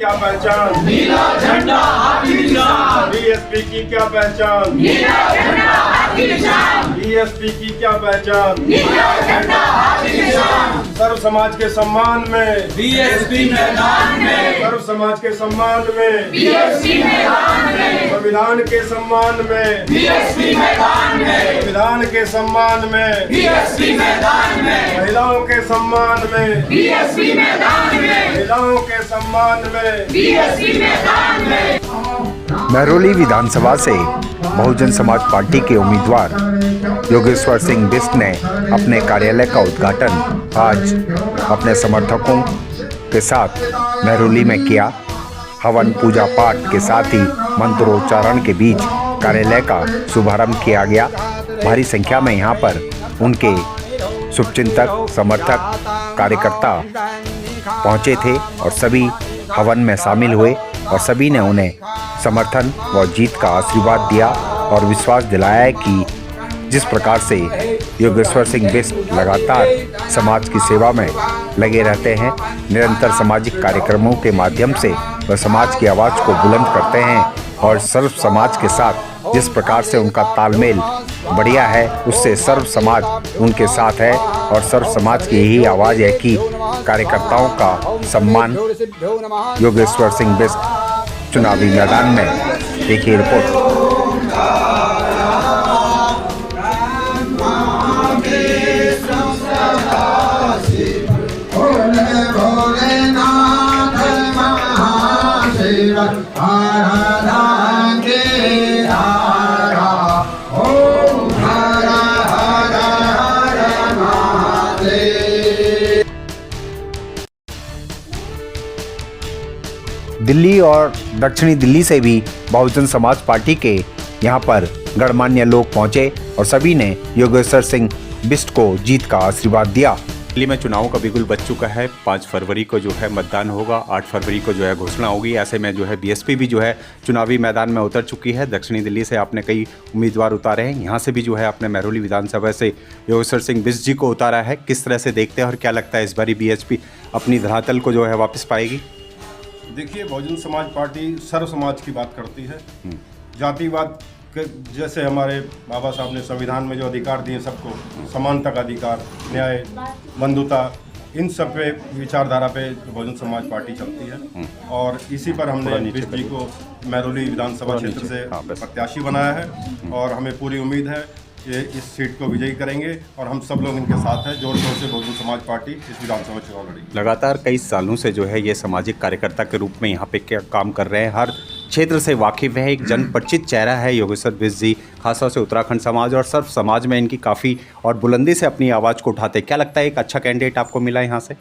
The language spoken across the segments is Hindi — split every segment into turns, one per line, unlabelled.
क्या पहचान?
नीला झंडा हाथी निशान।
बीएसपी की क्या पहचान?
नीला झंडा हाथी निशान।
बीएसपी की क्या पहचान?
नीला झंडा हाथी निशान।
सर्व समाज के सम्मान में
बीएसपी मैदान में।
सर्व समाज के सम्मान में
बीएसपी मैदान में।
संविधान के सम्मान में
बीएसपी मैदान में।
संविधान के सम्मान में
बीएसपी मैदान में।
महिलाओं के सम्मान में
बीएसपी मैदान में।
महिलाओं के सम्मान में
बीएसपी मैदान में।
महरौली विधानसभा से बहुजन समाज पार्टी के उम्मीदवार योगेश्वर सिंह बिष्ट ने अपने कार्यालय का उद्घाटन आज अपने समर्थकों के साथ महरौली में किया। हवन पूजा पाठ के साथ ही मंत्रोच्चारण के बीच कार्यालय का शुभारंभ किया गया। भारी संख्या में यहाँ पर उनके शुभचिंतक, समर्थक, कार्यकर्ता पहुँचे थे और सभी हवन में शामिल हुए और सभी ने उन्हें समर्थन व जीत का आशीर्वाद दिया और विश्वास दिलाया है कि जिस प्रकार से योगेश्वर सिंह बिष्ट लगातार समाज की सेवा में लगे रहते हैं, निरंतर सामाजिक कार्यक्रमों के माध्यम से वह समाज की आवाज़ को बुलंद करते हैं और सर्व समाज के साथ जिस प्रकार से उनका तालमेल बढ़िया है, उससे सर्व समाज उनके साथ है और सर्व समाज की यही आवाज़ है कि कार्यकर्ताओं का सम्मान। योगेश्वर सिंह बिष्ट चुनावी मैदान में। देखिए रिपोर्ट। दिल्ली और दक्षिणी दिल्ली से भी बहुजन समाज पार्टी के यहाँ पर गणमान्य लोग पहुँचे और सभी ने योगेश्वर सिंह बिष्ट को जीत का आशीर्वाद दिया।
दिल्ली में चुनाव का बिगुल बज चुका है। 5 फरवरी को जो है मतदान होगा, 8 फरवरी को जो है घोषणा होगी। ऐसे में जो है बीएसपी भी जो है चुनावी मैदान में उतर चुकी है। दक्षिणी दिल्ली से आपने कई उम्मीदवार उतारे हैं, यहाँ से भी जो है आपने महरौली विधानसभा से योगेश्वर सिंह बिष्ट जी को उतारा है। किस तरह से देखते हैं और क्या लगता है इस बारी बीएसपी अपनी धरातल को जो है वापस पाएगी?
देखिए, बहुजन समाज पार्टी सर्व समाज की बात करती है। जातिवाद के जैसे हमारे बाबा साहब ने संविधान में जो अधिकार दिए सबको, समानता का अधिकार, न्याय, बंधुता, इन सब पे विचारधारा पे बहुजन समाज पार्टी चलती है और इसी पर हमने बिष्ट जी को महरौली विधानसभा क्षेत्र से प्रत्याशी बनाया है और हमें पूरी उम्मीद है कि इस सीट को विजयी करेंगे और हम सब लोग इनके साथ हैं। जोर शोर से बहुजन समाज पार्टी इस विधानसभा चुनाव लड़ेगी।
लगातार कई सालों से जो है ये सामाजिक कार्यकर्ता के रूप में यहाँ पे क्या काम कर रहे हैं, हर क्षेत्र से वाकिफ़ है, एक जनपरिचित चेहरा है योगेश्वर बिष्ट जी। खासतौर से उत्तराखंड समाज और सर्व समाज में इनकी काफ़ी और बुलंदी से अपनी आवाज़ को उठाते। क्या लगता है एक अच्छा कैंडिडेट आपको मिला यहाँ से?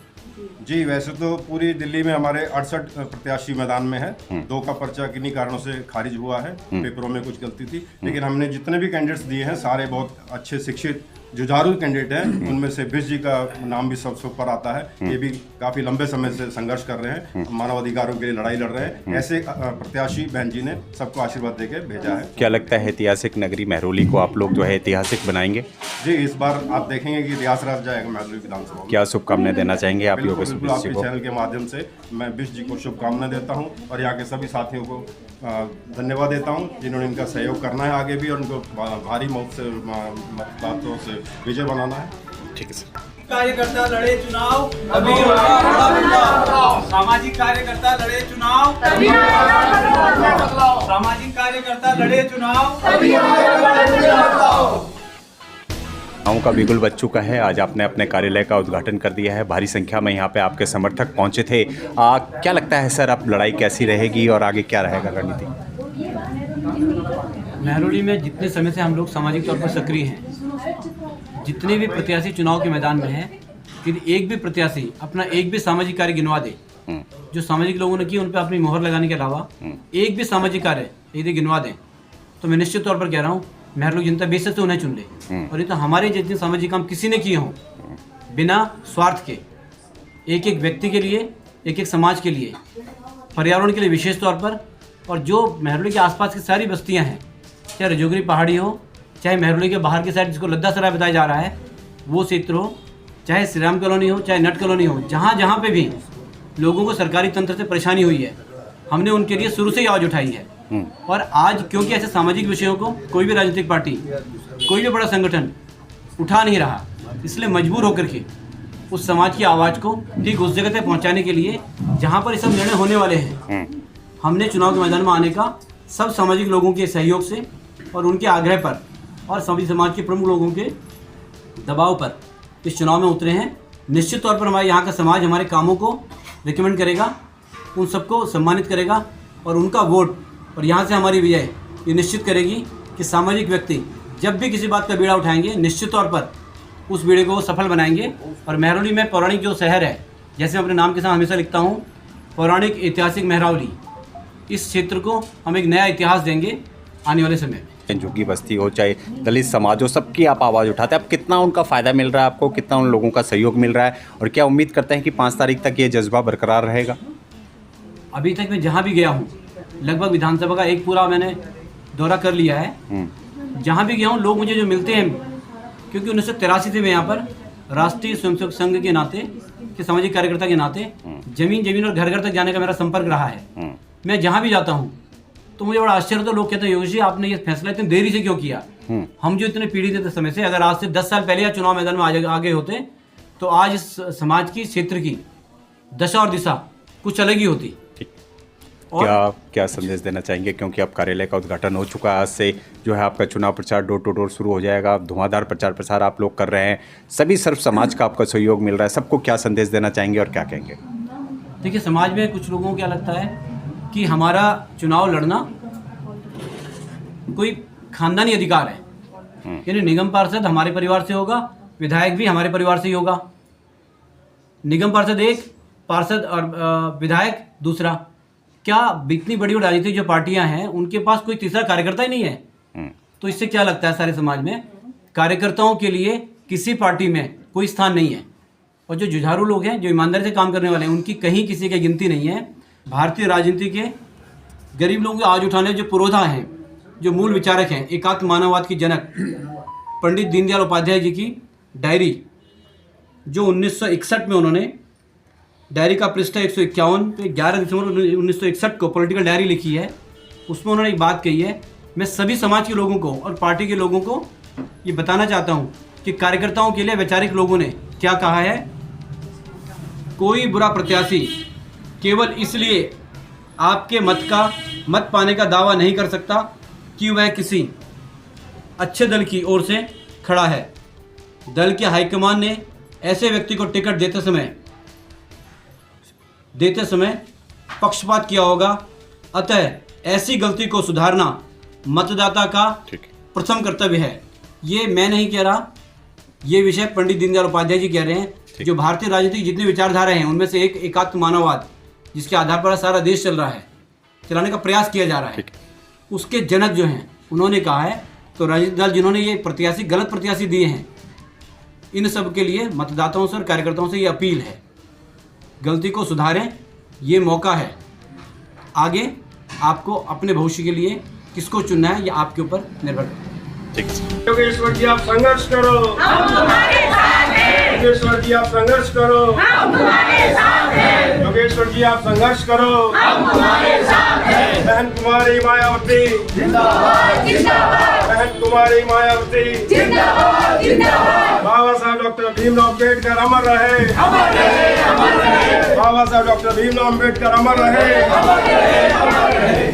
जी, वैसे तो पूरी दिल्ली में हमारे 68 प्रत्याशी मैदान में है। 2 का पर्चा किन्हीं कारणों से खारिज हुआ है, पेपरों में कुछ गलती थी, लेकिन हमने जितने भी कैंडिडेट्स दिए हैं सारे बहुत अच्छे शिक्षित जुझारू कैंडिडेट हैं। उनमें से बिष्ट जी का नाम भी सबसे ऊपर आता है। ये भी काफ़ी लंबे समय से संघर्ष कर रहे हैं, मानवाधिकारों के लिए लड़ाई लड़ रहे हैं। ऐसे प्रत्याशी बहन जी ने सबको आशीर्वाद देके भेजा है।
क्या लगता है ऐतिहासिक नगरी महरौली को आप लोग जो है ऐतिहासिक बनाएंगे?
जी, इस बार आप देखेंगे कि इतिहास रच जाएगा महरौली विधानसभा।
क्या शुभकामनाएं देना चाहेंगे आप योगेश्वर बिष्ट जी को?
चैनल के माध्यम से मैं बिष्ट जी को शुभकामनाएं देता हूँ और यहाँ के सभी साथियों को धन्यवाद देता हूँ जिन्होंने इनका सहयोग करना है आगे भी और उनको भारी मतों से विजय बनाना है।
ठीक है सर।
कार्यकर्ता लड़े चुनाव तभी होगा। सामाजिक कार्यकर्ता लड़े चुनाव तभी होगा। सामाजिक कार्यकर्ता लड़े चुनाव तभी होगा।
चुनाव का बिगुल बज चुका है। आज आपने अपने कार्यालय का उद्घाटन कर दिया है। भारी संख्या में यहाँ पे आपके समर्थक पहुँचे थे। क्या लगता है सर, अब लड़ाई कैसी रहेगी और आगे क्या रहेगा रणनीति?
महरौली में जितने समय से हम लोग सामाजिक तौर पर सक्रिय हैं, जितने भी प्रत्याशी चुनाव के मैदान में हैं, कि एक भी प्रत्याशी अपना एक भी सामाजिक कार्य गिनवा दे जो सामाजिक लोगों ने किया, उन पर अपनी मोहर लगाने के अलावा एक भी सामाजिक कार्य यदि गिनवा दें तो मैं निश्चित तौर पर कह रहा हूँ महरौली जनता बेशक से उन्हें चुन ले। और ये तो हमारे जितने सामाजिक काम किसी ने किए हों बिना स्वार्थ के, एक एक व्यक्ति के लिए, एक एक समाज के लिए, पर्यावरण के लिए विशेष तौर पर, और जो महरौली के आसपास की सारी बस्तियां हैं, चाहे रजोगरी पहाड़ी हो, चाहे महरौली के बाहर की साइड जिसको लद्दा सराय बताया जा रहा है वो क्षेत्र हो, चाहे श्री राम कॉलोनी हो, चाहे नट कॉलोनी हो, जहाँ जहाँ पे भी लोगों को सरकारी तंत्र से परेशानी हुई है हमने उनके लिए शुरू से ही आवाज़ उठाई है। और आज क्योंकि ऐसे सामाजिक विषयों को कोई भी राजनीतिक पार्टी, कोई भी बड़ा संगठन उठा नहीं रहा, इसलिए मजबूर होकर के उस समाज की आवाज़ को ठीक उस जगह तक पहुंचाने के लिए जहां पर ये सब निर्णय होने वाले हैं, हमने चुनाव के मैदान में आने का सब सामाजिक लोगों के सहयोग से और उनके आग्रह पर और सभी समाज के प्रमुख लोगों के दबाव पर इस चुनाव में उतरे हैं। निश्चित तौर पर हमारे यहाँ का समाज हमारे कामों को रिकमेंड करेगा, उन सबको सम्मानित करेगा और उनका वोट और यहाँ से हमारी विजय ये निश्चित करेगी कि सामाजिक व्यक्ति जब भी किसी बात का बीड़ा उठाएंगे, निश्चित तौर पर उस बीड़े को सफल बनाएंगे। और महरौली में पौराणिक जो शहर है, जैसे मैं अपने नाम के साथ हमेशा लिखता हूँ, पौराणिक ऐतिहासिक महरौली, इस क्षेत्र को हम एक नया इतिहास देंगे आने वाले समय में।
झुग्गी बस्ती हो चाहे दलित समाज हो, सबकी आप आवाज़ उठाते हैं। अब कितना उनका फ़ायदा मिल रहा है आपको, कितना उन लोगों का सहयोग मिल रहा है, और क्या उम्मीद करते हैं कि 5 तारीख तक ये जज्बा बरकरार रहेगा?
अभी तक मैं जहाँ भी गया हूँ, लगभग विधानसभा का एक पूरा मैंने दौरा कर लिया है। जहाँ भी गया हूँ लोग मुझे जो मिलते हैं, क्योंकि 1983 से मैं यहाँ पर राष्ट्रीय स्वयंसेवक संघ के नाते, के सामाजिक कार्यकर्ता के नाते जमीन और घर घर तक जाने का मेरा संपर्क रहा है। मैं जहाँ भी जाता हूँ तो मुझे बड़ा आश्चर्य होता है, लोग कहते हैं योगेश जी आपने ये फैसला इतनी देरी से क्यों किया? हम जो इतने पीड़ित थे समय से, अगर आज से 10 साल पहले या चुनाव मैदान में आगे होते तो आज इस समाज की, क्षेत्र की दशा और दिशा कुछ अलग ही होती।
क्या संदेश देना चाहेंगे, क्योंकि अब कार्यालय का उद्घाटन हो चुका है, आज से जो है आपका चुनाव प्रचार डोर टू डोर शुरू हो जाएगा, धुआंधार प्रचार प्रसार आप लोग कर रहे हैं, सभी सर्व समाज का आपका सहयोग मिल रहा है, सबको क्या संदेश देना चाहेंगे और क्या कहेंगे?
देखिए, समाज में कुछ लोगों को क्या लगता है कि हमारा चुनाव लड़ना कोई खानदानी अधिकार है, यानी निगम पार्षद हमारे परिवार से होगा, विधायक भी हमारे परिवार से ही होगा, निगम पार्षद एक, पार्षद और विधायक दूसरा। क्या इतनी बड़ी बड़ी राजनीतिक जो पार्टियां हैं उनके पास कोई तीसरा कार्यकर्ता ही नहीं है? तो इससे क्या लगता है सारे समाज में कार्यकर्ताओं के लिए किसी पार्टी में कोई स्थान नहीं है। और जो जुझारू लोग हैं, जो ईमानदारी से काम करने वाले हैं, उनकी कहीं किसी की गिनती नहीं है। भारतीय राजनीति के गरीब लोगों को आज उठाने जो पुरोधा हैं, जो मूल विचारक हैं, एकात्म मानववाद की जनक पंडित दीनदयाल उपाध्याय जी की डायरी, जो 1961 में उन्होंने डायरी का पृष्ठ 151 पे 11 दिसंबर 1961 को पॉलिटिकल डायरी लिखी है। उसमें उन्होंने एक बात कही है, मैं सभी समाज के लोगों को और पार्टी के लोगों को ये बताना चाहता हूँ कि कार्यकर्ताओं के लिए वैचारिक लोगों ने क्या कहा है। कोई बुरा प्रत्याशी केवल इसलिए आपके मत पाने का दावा नहीं कर सकता कि वह किसी अच्छे दल की ओर से खड़ा है। दल के हाईकमान ने ऐसे व्यक्ति को टिकट देते समय पक्षपात किया होगा। अतः ऐसी गलती को सुधारना मतदाता का प्रथम कर्तव्य है। ये मैं नहीं कह रहा, ये विषय पंडित दीनदयाल उपाध्याय जी कह रहे हैं। जो भारतीय राजनीति की जितनी विचारधाराएं हैं उनमें से एक एकात्म मानववाद, जिसके आधार पर सारा देश चल रहा है, चलाने का प्रयास किया जा रहा है, उसके जनक जो हैं उन्होंने कहा है। तो राजनीतिक दल जिन्होंने ये प्रत्याशी, गलत प्रत्याशी दिए हैं, इन सब के लिए मतदाताओं से और कार्यकर्ताओं से ये अपील है, गलती को सुधारें, ये मौका है। आगे आपको अपने भविष्य के लिए किसको चुनना है ये आपके ऊपर निर्भर है।
योगेश्वर जी आप संघर्ष करो, हम तुम्हारे साथ हैं। योगेश्वर जी आप संघर्ष करो, हम तुम्हारे साथ हैं। योगेश्वर जी आप संघर्ष करो, हम तुम्हारे साथ हैं। बहन कुमारी मायावती जिंदाबाद जिंदाबाद, बहन कुमारी मायावती जिंदाबाद जिंदाबाद। बाबा साहब डॉक्टर भीमराव अम्बेडकर अमर रहे, अमर रहे, अमर रहे। बाबा साहब डॉक्टर भीमराव अम्बेडकर अमर रहे, अमर रहे, अमर रहे।